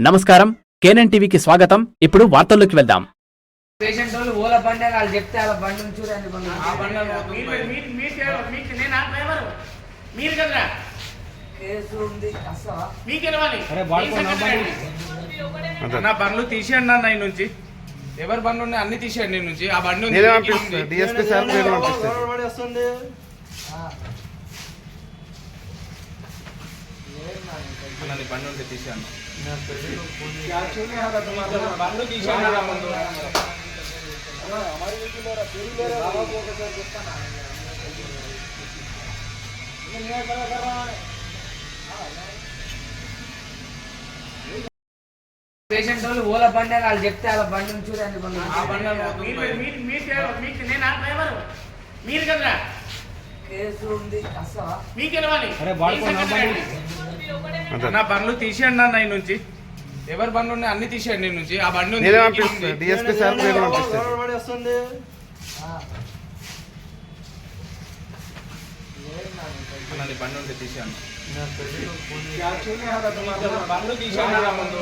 నమస్కారం, కేఎన్ఎన్ టీవీకి స్వాగతం. ఇప్పుడు వార్తల్లోకి వెళ్దాం. పేషెంట్ వాళ్ళు ఓల బండి వాళ్ళు చెప్తే అలా బండి చూడండి మీరు కదా కేసు ఉంది అసలు నా బండ్లు తీసేయండి అన్న ఈ నుంచి. ఎవరి బండ్లు ఉన్నాయి అన్ని తీసేయండి ఈ నుంచి. ఆ బండి డిఎస్పీ సార్ బండి ఉంటే తీసేయండి. బండ్లు తీసేయండి నా ముందు. పేషెంట్ వాళ్ళు ఓల బండి వాళ్ళు చెప్తే అలా బండి చూడండి మీరు కదా కేసు ఉంది అసలు నా బండ్లు తీసేయండి అన్న ఈ నుంచి. ఎవరి బండ్లు ఉన్నాయి అన్ని తీసేయండి ఈ నుంచి. ఆ బండి డిఎస్పీ సార్ బండి ఉంటే తీసేయండి. బండ్లు తీసేయండి నా ముందు.